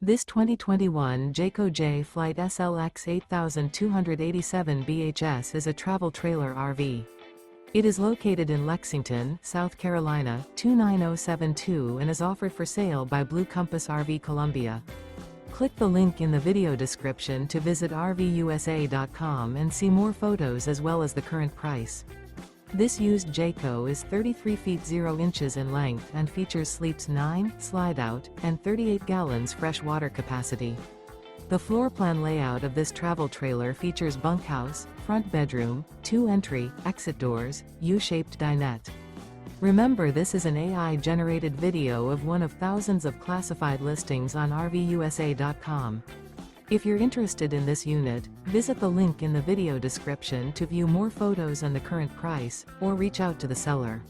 This 2021 Jayco Jay Flight SLX 8287 BHS is a travel trailer RV. It is located in Lexington, South Carolina, 29072 and is offered for sale by Blue Compass RV Columbia. Click the link in the video description to visit RVUSA.com and see more photos as well as the current price. This used Jayco is 33 feet 0 inches in length and features sleeps 9, Slideout, and 38 gallons fresh water capacity. The floor plan layout of this travel trailer features bunkhouse, front bedroom, 2 entry, exit doors, U-shaped dinette. Remember, this is an AI-generated video of one of thousands of classified listings on RVUSA.com. If you're interested in this unit, visit the link in the video description to view more photos and the current price, or reach out to the seller.